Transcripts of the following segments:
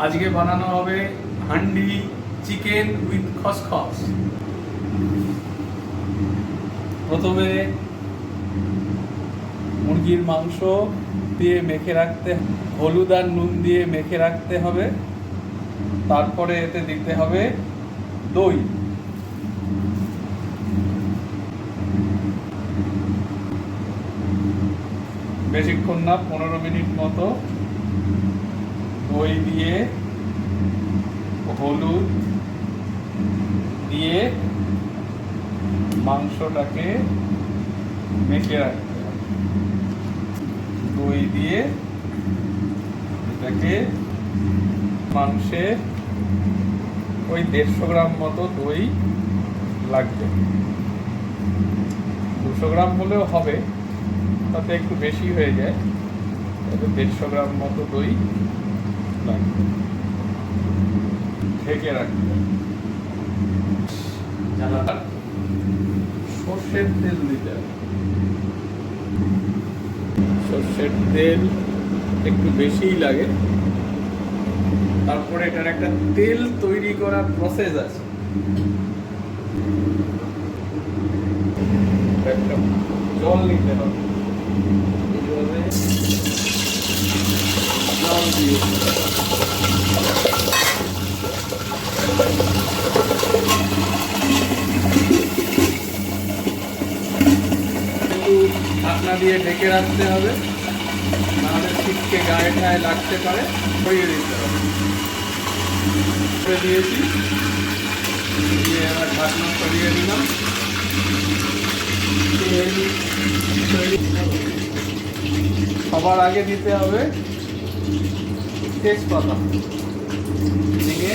আজকে বানানো হবে হান্ডি চিকেন উইথ খসখস। প্রথমে মুরগির মাংস দিয়ে মেখে রাখতে, হলুদ আর নুন দিয়ে মেখে রাখতে হবে। তারপরে এতে দিতে হবে দই। বেশিক্ষণ না, 15 মিনিট মতো দই দিয়ে হলুদ দিয়ে মাংসটাকে মেখে রাখতে হবে। দই দিয়ে এটাকে মাংসে ওই 150 গ্রাম মতো দই লাগবে। 200 গ্রাম হলেও হবে, তাতে একটু বেশি হয়ে যায়। তাতে 150 গ্রাম মতো দই লাগবে। ঢেকে রাখতে হবে। সর্ষের তেল দিতে হবে। সর্ষের তেল একটু বেশিই লাগে। তারপরে এটার একটা তেল তৈরি করার প্রসেস আছে। একটা জল নিতে হবে, এইভাবে জল দিয়ে ঢাকনা দিয়ে ঢেকে রাখতে হবে, নাহলে ছিটকে গায়ে গায়ে লাগতে পারে। সরিয়ে দিতে হবে। করে দিয়েছি, দিয়ে এবার ঢাকনা সরিয়ে দিলাম। সবার আগে দিতে হবে তেজপাতা। দিয়ে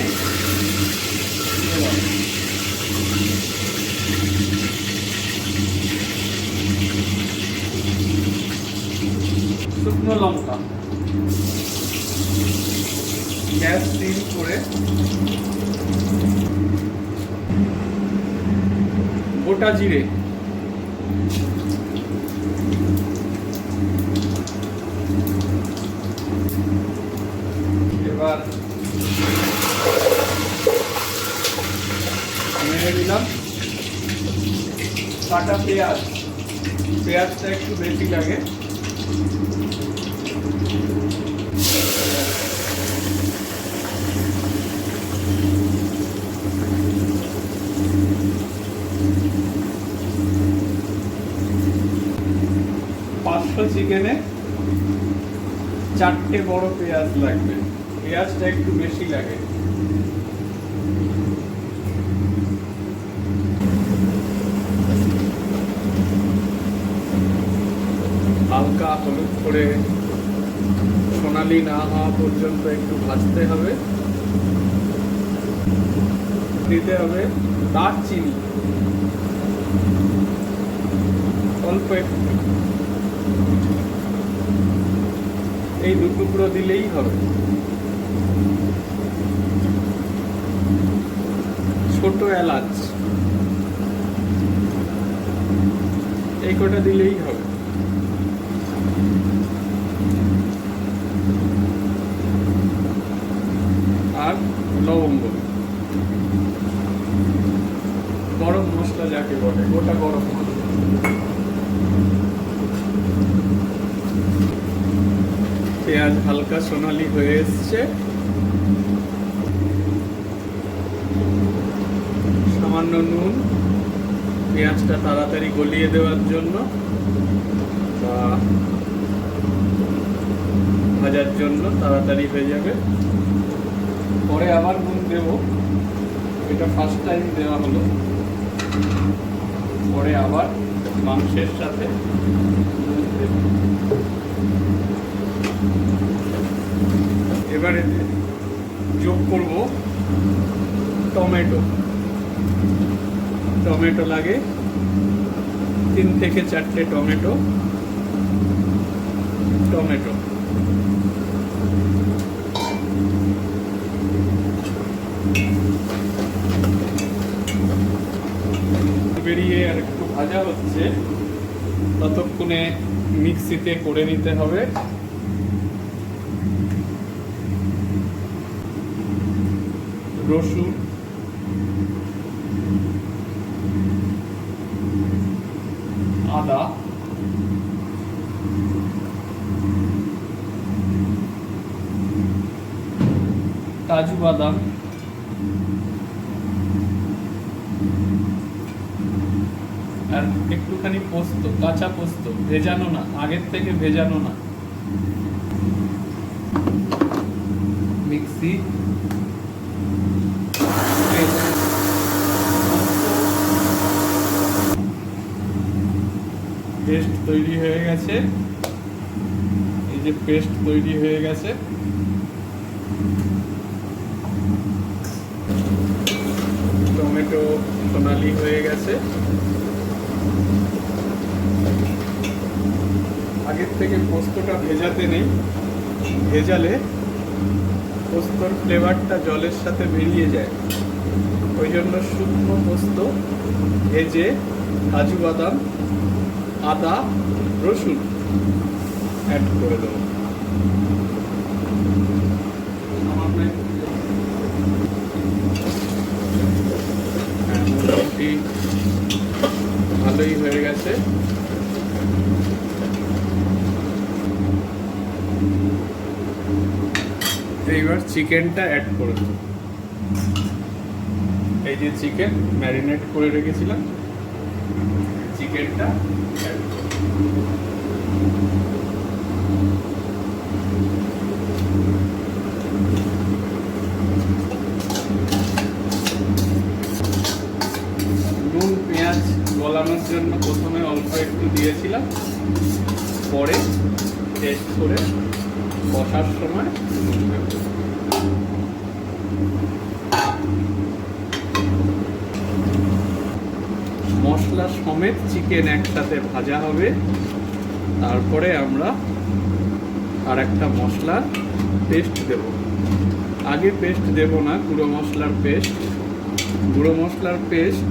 শুকনো লঙ্কা, গ্যাস সিল করে গোটা জিরে, এবার মেরে দিলাম কাটা পেঁয়াজ। পেঁয়াজটা একটু বেশি লাগে। চিকেনে 4টে বড় পেঁয়াজ লাগবে। পেঁয়াজটা একটু বেশি লাগে। হালকা হলুদ করে সোনালি না হওয়া পর্যন্ত একটু ভাজতে হবে। দিতে হবে দারচিনি অল্প একটু, এই 2 টুকরো দিলেই হবে। ছোট এলাচ এই কটা দিলেই হবে। আর লবঙ্গ, গরম মশলা যাকে বলে, গোটা গরম মশলা। পেঁয়াজ হালকা সোনালি হয়ে এসছে। সামান্য নুন, পেঁয়াজটা তাড়াতাড়ি গলিয়ে দেওয়ার জন্য বা ভাজার জন্য, তাড়াতাড়ি হয়ে যাবে। পরে আবার নুন দেব, এটা ফার্স্ট টাইম দেওয়া হলো। পরে আবার মাংসের সাথে নুন দেব। এবারে যোগ করব টমেটো। টমেটো লাগে 3 থেকে 4টে টমেটো। টমেটো বেরিয়ে আর একটু ভাজা হচ্ছে, ততক্ষণে মিক্সিতে করে নিতে হবে রসুন, আদা, কাজু বাদাম, আর একটুখানি পোস্ত, কাঁচা পোস্ত, ভেজানো না, আগের থেকে ভেজানো না। মিক্সি পেস্ট তৈরি হয়ে গেছে। এই যে পেস্ট তৈরি হয়ে গেছে। টমেটো সোনালি হয়ে গেছে। আগের থেকে পোস্তটা ভেজাতে নেই, ভেজালে পোস্তর ফ্লেভারটা জলের সাথে বেরিয়ে যায়। ওই জন্য শুকনো পোস্ত ভেজে কাজু বাদাম, আদা, রসুন অ্যাড করে দেবো। মোটামুটি ভালোই হয়ে গেছে। এইবার চিকেনটা অ্যাড করে দেবো। এই যে চিকেন ম্যারিনেট করে রেখেছিলাম, চিকেনটা অ্যাড করে নুন পেঁয়াজ গলানোর জন্য প্রথমে অল্প একটু দিয়েছিলাম, পরে টেস্ট করে কষার সময় মশলা সমেত চিকেন একসাথে ভাজা হবে। তারপরে আমরা আর একটা মশলার পেস্ট দেব। আগে পেস্ট দেব না, গুঁড়ো মশলার পেস্ট। গুঁড়ো মশলার পেস্ট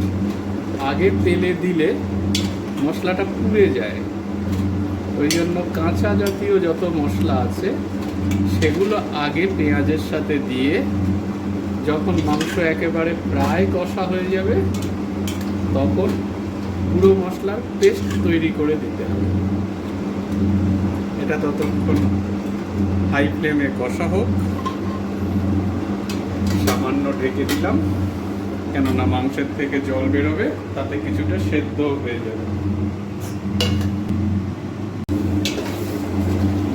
আগে তেলে দিলে মশলাটা পুড়ে যায়। ওই জন্য কাঁচা জাতীয় যত মশলা আছে সেগুলো আগে পেঁয়াজের সাথে দিয়ে, যখন মাংস একেবারে প্রায় কষা হয়ে যাবে তখন গুঁড়ো মশলার পেস্ট তৈরি করে দিতে হবে। এটা ততক্ষণ হাই ফ্লেমে কষা হোক। সামান্য ঢেকে দিলাম, কেননা মাংসের থেকে জল বেরোবে, তাতে কিছুটা সেদ্ধ হয়ে যাবে।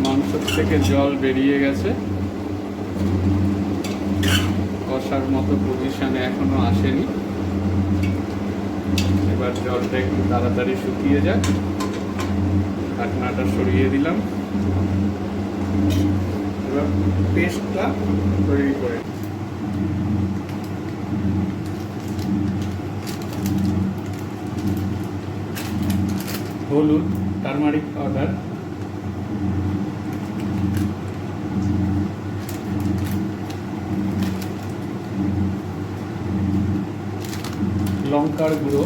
মাংসের থেকে জল বেরিয়ে গেছে, কষার মতো পজিশনে এখনো আসেনি। এবার জলটা একটু তাড়াতাড়ি শুকিয়ে যাক। ঢাকনাটা সরিয়ে দিলাম। এবার পেস্টটা তৈরি করে হলুদ, টারমারিক পাউডার, লঙ্কার গুঁড়ো,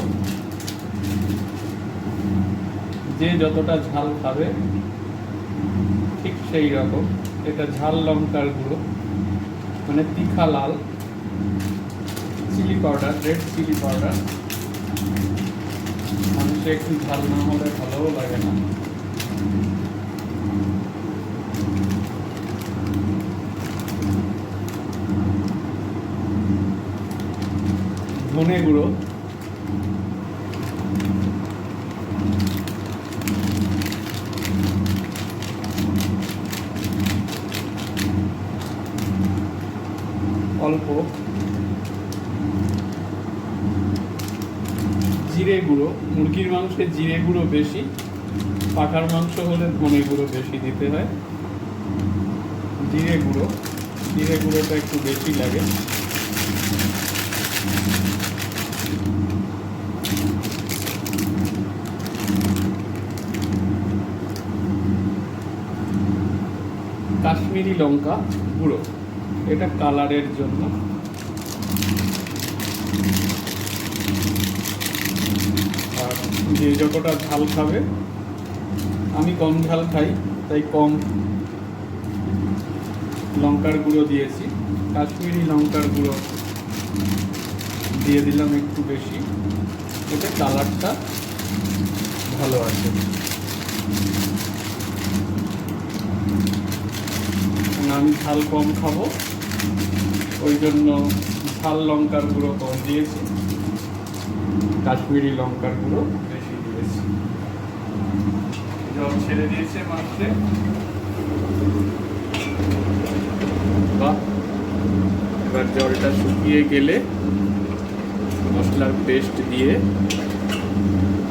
যে যতটা ঝাল খাবে ঠিক সেই রকম। এটা ঝাল লঙ্কার গুঁড়ো, মানে তীখা লাল। Chilli powder, red chilli powder. মাংসে একটু ঝাল না হলে ভালোও লাগে না। ধনে গুঁড়ো, অল্প জিরে গুঁড়ো। মুরগির মাংসে জিরে গুঁড়ো বেশি, পাঠার মাংস হলে ধনে গুঁড়ো বেশি দিতে হয়। জিরে গুঁড়োটা একটু বেশি লাগে। কাশ্মীরি লঙ্কা গুঁড়ো, এটা কালারের জন্য। আর যে যতটা ঝাল খাবে, আমি কম ঝাল খাই তাই কম লঙ্কার গুঁড়ো দিয়েছি। কাশ্মীরি লঙ্কার গুঁড়ো দিয়ে দিলাম একটু বেশি, এতে কালারটা ভালো আসে। আমি ঝাল কম খাবো, ওই জন্য ঝাল লঙ্কার গুঁড়ো কম দিয়েছি, কাশ্মীরি লঙ্কার গুঁড়ো বেশি দিয়েছি। জল ছেড়ে দিয়েছে মাত্রে। বাহ, এবার জলটা শুকিয়ে গেলে মশলার পেস্ট দিয়ে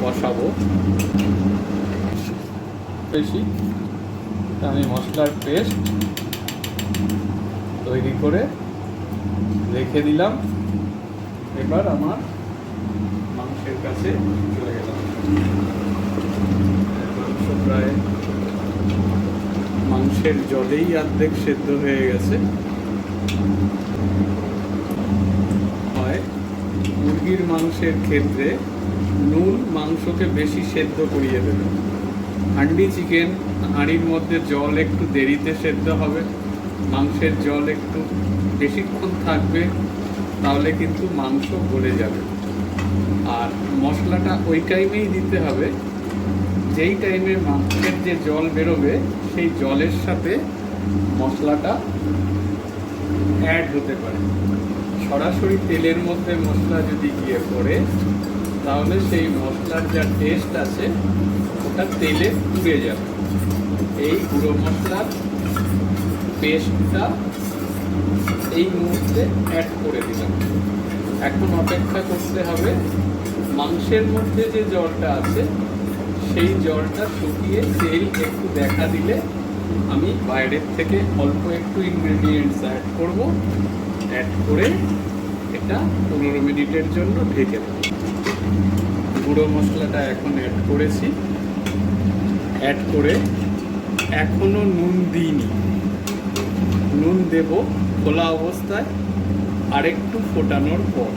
কষাবো বেশি। আমি মশলার পেস্ট তৈরি করে রেখে দিলাম। এবার আমার মাংসের কাছে চলে গেলাম। মাংস প্রায় মাংসের জলেই অর্ধেক সেদ্ধ হয়ে গেছে। মুরগির মাংসের ক্ষেত্রে নুন মাংসকে বেশি সেদ্ধ করিয়ে দেবে। হান্ডি চিকেন হাঁড়ির মধ্যে জল একটু দেরিতে সেদ্ধ হবে, মাংসের জল একটু বেশিক্ষণ থাকবে, তাহলে কিন্তু মাংস গলে যাবে। আর মশলাটা ওই টাইমেই দিতে হবে যেই টাইমে মাংসের যে জল বেরোবে সেই জলের সাথে মশলাটা অ্যাড হতে পারে। সরাসরি তেলের মধ্যে মশলা যদি গিয়ে পড়ে তাহলে সেই মশলার যা টেস্ট আছে ওটা তেলে পুড়ে যাবে। এই গুঁড়ো মশলার পেস্টটা এই মুহূর্তে অ্যাড করে দিলাম। এখন অপেক্ষা করতে হবে মাংসের মধ্যে যে জলটা আছে সেই জলটা শুকিয়ে তেল একটু দেখা দিলে আমি বাইরের থেকে অল্প একটু ইনগ্রেডিয়েন্টস অ্যাড করব। অ্যাড করে এটা 15 মিনিটের জন্য ঢেকে দেব। গুঁড়ো মশলাটা এখন অ্যাড করেছি, অ্যাড করে এখনো নুন দিইনি, নুন দেব খোলা অবস্থায় আরেকটু ফোটানোর পর।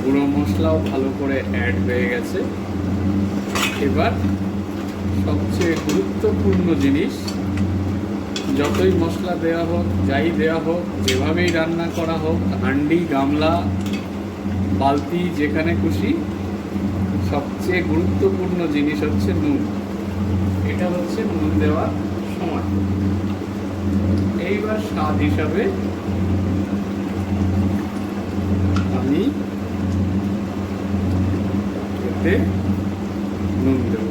গুঁড়ো মশলাও ভালো করে অ্যাড হয়ে গেছে। এবার সবচেয়ে গুরুত্বপূর্ণ জিনিস, যতই মশলা দেওয়া হোক, যাই দেওয়া হোক, যেভাবেই রান্না করা হোক, হান্ডি গামলা বালতি যেখানে খুশি, সবচেয়ে গুরুত্বপূর্ণ জিনিস হচ্ছে নুন। এটা হচ্ছে নুন দেওয়ার সময়। এইবার স্বাদ হিসাবে আমি এতে নুন দেব।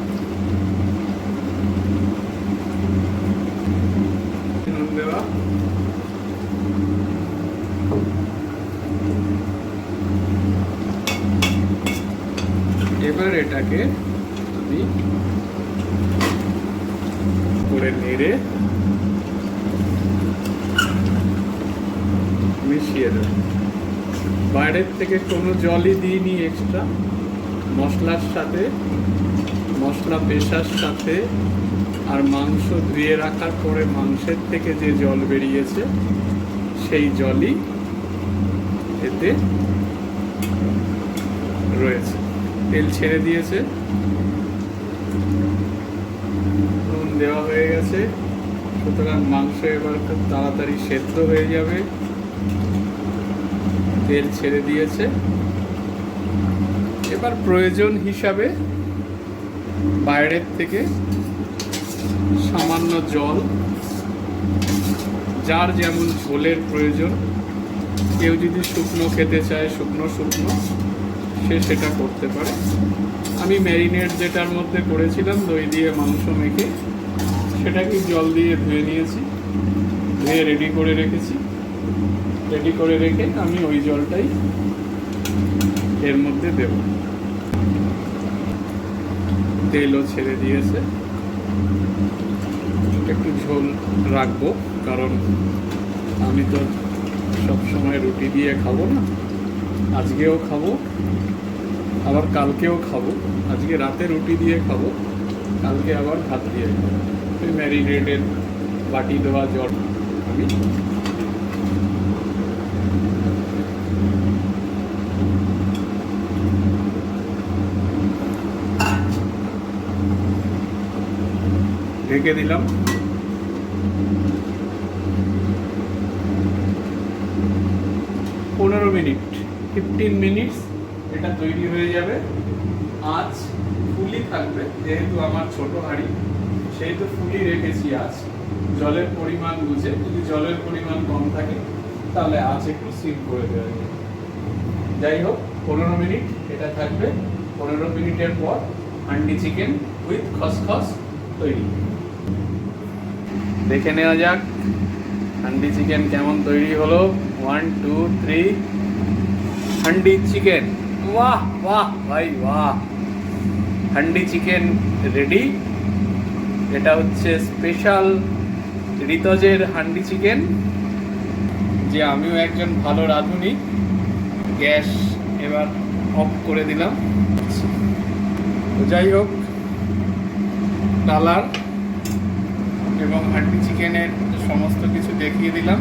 নুন দেওয়া এবার এটাকে আমি করে নেড়ে মিশিয়ে দেব। বাইরের থেকে কোনো জলই দিইনি এক্সট্রা। মশলার সাথে, মশলা পেশার সাথে আর মাংস ধুয়ে রাখার পরে মাংসের থেকে যে জল বেরিয়েছে সেই জলই এতে রয়েছে। তেল ছেড়ে দিয়েছে, নুন দেওয়া হয়ে গেছে, সুতরাং মাংস এবার খুব তাড়াতাড়ি সেদ্ধ হয়ে যাবে। তেল ছেড়ে দিয়েছে। এবার প্রয়োজন হিসাবে বাইরের থেকে সামান্য জল, যার যেমন ঝোলের প্রয়োজন, কেউ যদি শুকনো খেতে চায় শুকনো শুকনো সে সেটা করতে পারে। আমি ম্যারিনেট যেটার মধ্যে করেছিলাম দই দিয়ে মাংস মেখে, সেটাকে জল দিয়ে ধুয়ে নিয়েছি, ধুয়ে রেডি করে রেখেছি। রেডি করে রেখে আমি ওই জলটাই এর মধ্যে দেব। তেলও ছেড়ে দিয়েছে। একটু ঝোল রাখবো, কারণ আমি তো সব সময় রুটি দিয়ে খাবো না। আজকেও খাবো, আবার কালকেও খাবো। আজকে রাতে রুটি দিয়ে খাবো, কালকে আবার ভাত দিয়ে খাবো। ওই ম্যারিনেটের বাটি দেওয়া জল আমি ঢেকে দিলাম। মিনিট 15 মিনিটস এটা তৈরি হয়ে যাবে। আঁচ ফুলি থাকবে, যেহেতু আমার ছোট হাঁড়ি সেহেতু ফুলি রেখেছি আঁচ। জলের পরিমাণ বুঝে, যদি জলের পরিমাণ কম থাকে তাহলে আঁচ একটু সিম করে দেওয়া যাবে। যাই হোক 15 মিনিট এটা থাকবে। 15 মিনিটের পর হান্ডি চিকেন উইথ খসখস তৈরি। দেখে নেওয়া যাক হান্ডি চিকেন কেমন তৈরি হলো। 1 2 3 হান্ডি চিকেন। বাহ বাহ ভাই বাহ, হান্ডি চিকেন রেডি। এটা হচ্ছে স্পেশাল ঋতজের হান্ডি চিকেন, যে আমিও একজন ভালো রাঁধুনি। গ্যাস এবার অফ করে দিলাম। তো যাই হোক, কালার এবং হান্ডি চিকেনের সমস্ত কিছু দেখিয়ে দিলাম।